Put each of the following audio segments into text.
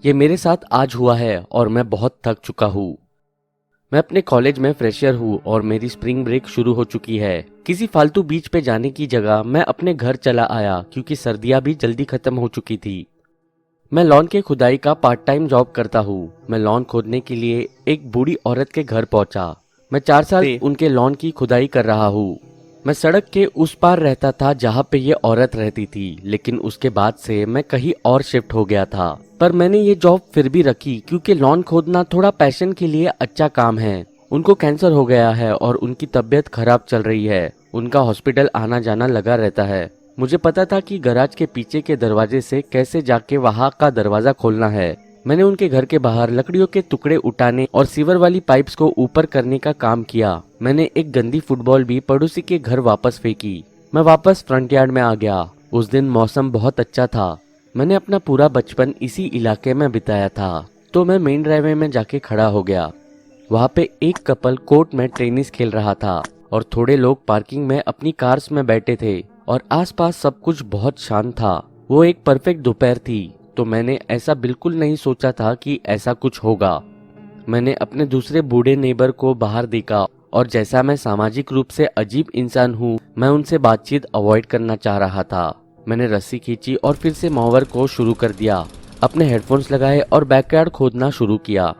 ये मेरे साथ आज हुआ है और मैं बहुत थक चुका हूँ। मैं अपने कॉलेज में फ्रेशर हूँ और मेरी स्प्रिंग ब्रेक शुरू हो चुकी है। किसी फालतू बीच पे जाने की जगह मैं अपने घर चला आया क्योंकि सर्दियाँ भी जल्दी खत्म हो चुकी थी। मैं लॉन के खुदाई का पार्ट टाइम जॉब करता हूँ। मैं लॉन खोदने के लिए एक बूढ़ी औरत के घर पहुंचा। मैं 4 साल से उनके लॉन की खुदाई कर रहा हूँ। मैं सड़क के उस पार रहता था जहाँ पे ये औरत रहती थी, लेकिन उसके बाद से मैं कहीं और शिफ्ट हो गया था। पर मैंने ये जॉब फिर भी रखी क्योंकि लॉन खोदना थोड़ा पैशन के लिए अच्छा काम है। उनको कैंसर हो गया है और उनकी तबीयत खराब चल रही है। उनका हॉस्पिटल आना जाना लगा रहता है। मुझे पता था कि गैराज के पीछे के दरवाजे से कैसे जाके वहाँ का दरवाजा खोलना है। मैंने उनके घर के बाहर लकड़ियों के टुकड़े उठाने और सीवर वाली पाइप्स को ऊपर करने का काम किया। मैंने एक गंदी फुटबॉल भी पड़ोसी के घर वापस फेंकी। मैं वापस फ्रंट यार्ड में आ गया। उस दिन मौसम बहुत अच्छा था। मैंने अपना पूरा बचपन इसी इलाके में बिताया था। तो मैं मेन ड्राइववे में जाके खड़ा हो गया। वहाँ पे एक कपल कोर्ट में टेनिस खेल रहा था और थोड़े लोग पार्किंग में अपनी कार्स में बैठे थे और आसपास सब कुछ बहुत शांत था। वो एक परफेक्ट दोपहर थी, तो मैंने ऐसा बिल्कुल नहीं सोचा था कि ऐसा कुछ होगा। मैंने अपने दूसरे बूढ़े नेबर को बाहर देखा और जैसा मैं सामाजिक रूप से अजीब इंसान हूँ, मैं उनसे बातचीत अवॉइड करना चाह रहा था। मैंने रस्सी खींची और फिर से मोवर को शुरू कर दिया। अपने हेडफोन्स लगाए और बैकयार्ड खोदना शुरू किया।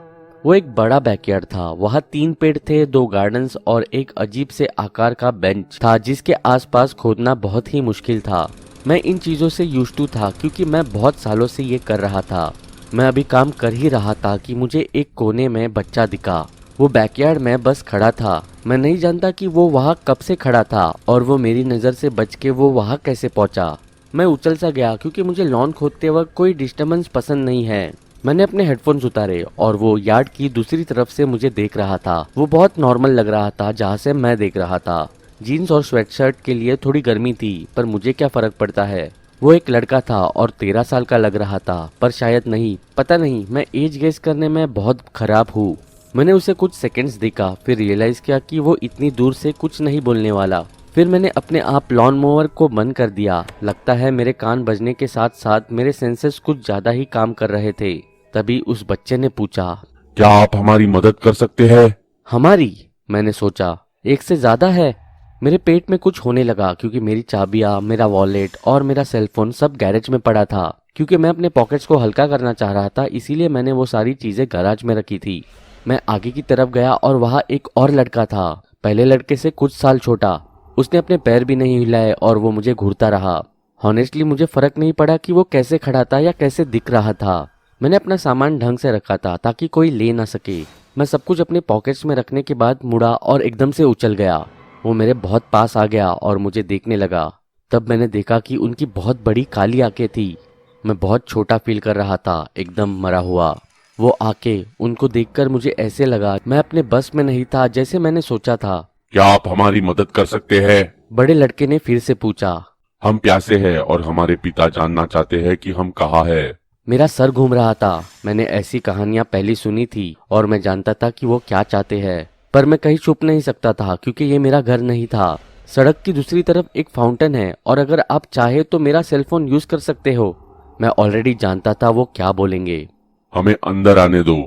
वो एक बड़ा बैकयार्ड था। वहाँ 3 पेड़ थे, 2 गार्डन्स और एक अजीब से आकार का बेंच था जिसके आसपास खोदना बहुत ही मुश्किल था। मैं इन चीज़ों से यूज्ड टू था क्योंकि मैं बहुत सालों से ये कर रहा था। मैं अभी काम कर ही रहा था कि मुझे एक कोने में बच्चा दिखा। वो बैकयार्ड में बस खड़ा था। मैं नहीं जानता कि वो वहाँ कब से खड़ा था और वो मेरी नज़र से बच के वो वहाँ कैसे पहुँचा। मैं उछल सा गया क्योंकि मुझे लॉन खोदते वक्त कोई डिस्टर्बेंस पसंद नहीं है। मैंने अपने हेडफोन्स उतारे और वो यार्ड की दूसरी तरफ से मुझे देख रहा था। वो बहुत नॉर्मल लग रहा था जहाँ से मैं देख रहा था। जीन्स और स्वेटशर्ट के लिए थोड़ी गर्मी थी, पर मुझे क्या फर्क पड़ता है। वो एक लड़का था और 13 साल का लग रहा था, पर शायद नहीं, पता नहीं। मैं एज गेस करने में बहुत खराब हूँ। मैंने उसे कुछ सेकंड्स देखा, फिर रियलाइज किया कि वो इतनी दूर से कुछ नहीं बोलने वाला। फिर मैंने अपने आप लॉन मोवर को बंद कर दिया। लगता है मेरे कान बजने के साथ साथ मेरे सेंसेस कुछ ज्यादा ही काम कर रहे थे। तभी उस बच्चे ने पूछा, क्या आप हमारी मदद कर सकते हैं? हमारी? मैंने सोचा, एक से ज्यादा है। मेरे पेट में कुछ होने लगा क्योंकि मेरी चाबियां, मेरा वॉलेट और मेरा सेलफोन सब गैरेज में पड़ा था। क्योंकि मैं अपने पॉकेट्स को हल्का करना चाह रहा था, इसीलिए मैंने वो सारी चीजें गैराज में रखी थी। मैं आगे की तरफ गया और वहाँ एक और लड़का था, पहले लड़के से कुछ साल छोटा। उसने अपने पैर भी नहीं हिलाए और वो मुझे घूरता रहा। हॉनेस्टली मुझे फर्क नहीं पड़ा कि वो कैसे खड़ा था या कैसे दिख रहा था। मैंने अपना सामान ढंग से रखा था ताकि कोई ले ना सके। मैं सब कुछ अपने पॉकेट्स में रखने के बाद मुड़ा और एकदम से उछल गया। वो मेरे बहुत पास आ गया और मुझे देखने लगा। तब मैंने देखा कि उनकी बहुत बड़ी काली आंखें थी। मैं बहुत छोटा फील कर रहा था, एकदम मरा हुआ। वो आंखें, उनको देखकर मुझे ऐसे लगा मैं अपने बस में नहीं था जैसे मैंने सोचा था। क्या आप हमारी मदद कर सकते हैं? बड़े लड़के ने फिर से पूछा। हम प्यासे हैं और हमारे पिता जानना चाहते हैं कि हम कहाँ हैं। मेरा सर घूम रहा था। मैंने ऐसी कहानियां पहले सुनी थी और मैं जानता था कि वो क्या चाहते हैं, पर मैं कहीं छुप नहीं सकता था क्योंकि ये मेरा घर नहीं था। सड़क की दूसरी तरफ एक फाउंटेन है और अगर आप चाहे तो मेरा सेलफोन यूज कर सकते हो। मैं ऑलरेडी जानता था वो क्या बोलेंगे। हमें अंदर आने दो।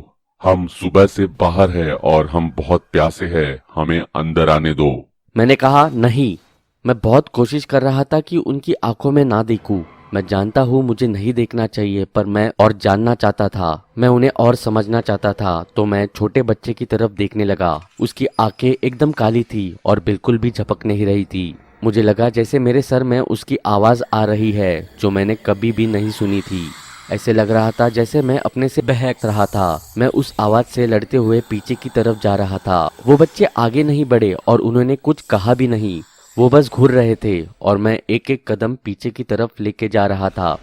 हम सुबह से बाहर हैं और हम बहुत प्यासे हैं। हमें अंदर आने दो। मैंने कहा नहीं। मैं बहुत कोशिश कर रहा था कि उनकी आंखों में ना देखूं। मैं जानता हूँ मुझे नहीं देखना चाहिए, पर मैं और जानना चाहता था। मैं उन्हें और समझना चाहता था। तो मैं छोटे बच्चे की तरफ देखने लगा। उसकी आंखें एकदम काली थी और बिल्कुल भी झपक नहीं रही थी। मुझे लगा जैसे मेरे सर में उसकी आवाज आ रही है जो मैंने कभी भी नहीं सुनी थी। ऐसे लग रहा था जैसे मैं अपने से बहक रहा था। मैं उस आवाज से लड़ते हुए पीछे की तरफ जा रहा था। वो बच्चे आगे नहीं बढ़े और उन्होंने कुछ कहा भी नहीं। वो बस घूर रहे थे और मैं एक एक कदम पीछे की तरफ लेके जा रहा था।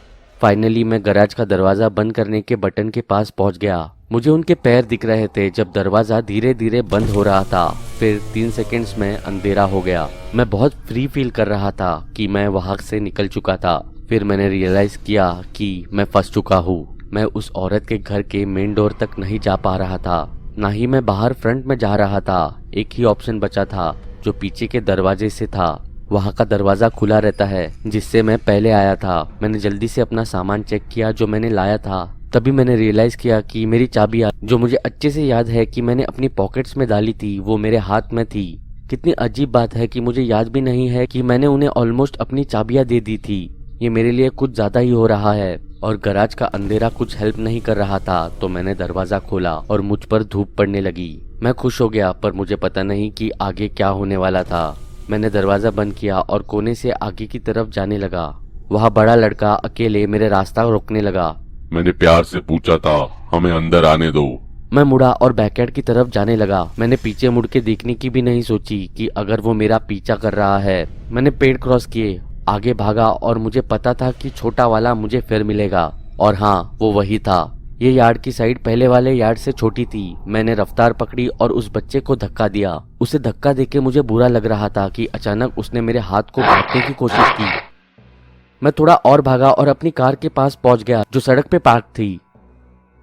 फाइनली मैं गैराज का दरवाजा बंद करने के बटन के पास पहुंच गया। मुझे उनके पैर दिख रहे थे जब दरवाजा धीरे धीरे बंद हो रहा था। फिर 3 सेकंड्स में अंधेरा हो गया। मैं बहुत फ्री फील कर रहा था कि मैं वहां से निकल चुका था। फिर मैंने रियलाइज किया कि मैं फंस चुका हूँ। मैं उस औरत के घर के मेन डोर तक नहीं जा पा रहा था, ना ही मैं बाहर फ्रंट में जा रहा था। एक ही ऑप्शन बचा था जो पीछे के दरवाजे से था। वहाँ का दरवाजा खुला रहता है जिससे मैं पहले आया था। मैंने जल्दी से अपना सामान चेक किया जो मैंने लाया था। तभी मैंने रियलाइज किया कि मेरी चाबियां, जो मुझे अच्छे से याद है कि मैंने अपनी पॉकेट्स में डाली थी, वो मेरे हाथ में थी। कितनी अजीब बात है कि मुझे याद भी नहीं है कि मैंने उन्हें ऑलमोस्ट अपनी चाबियां दे दी थी। ये मेरे लिए कुछ ज्यादा ही हो रहा है। और गैराज का अंधेरा कुछ हेल्प नहीं कर रहा था, तो मैंने दरवाजा खोला और मुझ पर धूप पड़ने लगी। मैं खुश हो गया, पर मुझे पता नहीं कि आगे क्या होने वाला था। मैंने दरवाजा बंद किया और कोने से आगे की तरफ जाने लगा। वहाँ बड़ा लड़का अकेले मेरे रास्ता रोकने लगा। मैंने प्यार से पूछा था, हमें अंदर आने दो। मैं मुड़ा और बैकयार्ड की तरफ जाने लगा। मैंने पीछे मुड़ के देखने की भी नहीं सोची कि अगर वो मेरा पीछा कर रहा है। मैंने पेड़ क्रॉस किए, आगे भागा और मुझे पता था कि छोटा वाला मुझे फिर मिलेगा। और हाँ, वो वही था। ये यार्ड की साइड पहले वाले यार्ड से छोटी थी। मैंने रफ्तार पकड़ी और उस बच्चे को धक्का दिया। उसे धक्का देके मुझे बुरा लग रहा था कि अचानक उसने मेरे हाथ को काटने की कोशिश की। मैं थोड़ा और भागा और अपनी कार के पास पहुंच गया, जो सड़क पे पार्क थी।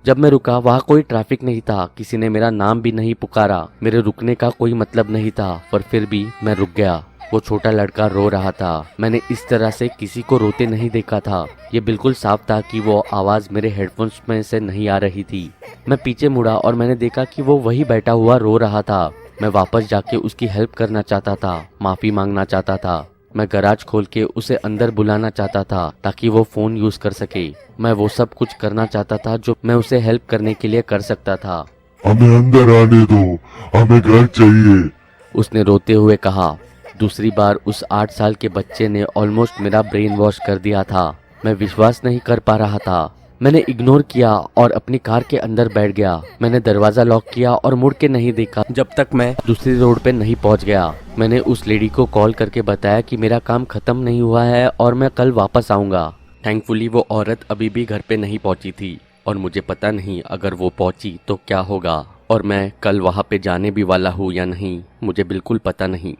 जब मैं रुका, वहाँ कोई ट्रैफिक नहीं था, किसी ने मेरा नाम भी नहीं पुकारा। मेरे रुकने का कोई मतलब नहीं था, पर फिर भी मैं रुक गया। वो छोटा लड़का रो रहा था। मैंने इस तरह से किसी को रोते नहीं देखा था। ये बिल्कुल साफ था कि वो आवाज मेरे हेडफोन्स में से नहीं आ रही थी। मैं पीछे मुड़ा और मैंने देखा कि वो वही बैठा हुआ रो रहा था। मैं वापस जाके उसकी हेल्प करना चाहता था, माफी मांगना चाहता था। मैं गैराज खोल के उसे अंदर बुलाना चाहता था ताकि वो फोन यूज कर सके। मैं वो सब कुछ करना चाहता था जो मैं उसे हेल्प करने के लिए कर सकता था। हमें अंदर आने दो, हमें घर चाहिए, उसने रोते हुए कहा। दूसरी बार उस 8 साल के बच्चे ने ऑलमोस्ट मेरा ब्रेन वॉश कर दिया था। मैं विश्वास नहीं कर पा रहा था। मैंने इग्नोर किया और अपनी कार के अंदर बैठ गया। मैंने दरवाजा लॉक किया और मुड़ के नहीं देखा जब तक मैं दूसरी रोड पे नहीं पहुंच गया। मैंने उस लेडी को कॉल करके बताया कि मेरा काम खत्म नहीं हुआ है और मैं कल वापस आऊंगा। थैंकफुली वो औरत अभी भी घर पे नहीं पहुंची थी और मुझे पता नहीं अगर वो पहुंची तो क्या होगा, और मैं कल वहां पे जाने भी वाला हूँ या नहीं, मुझे बिल्कुल पता नहीं।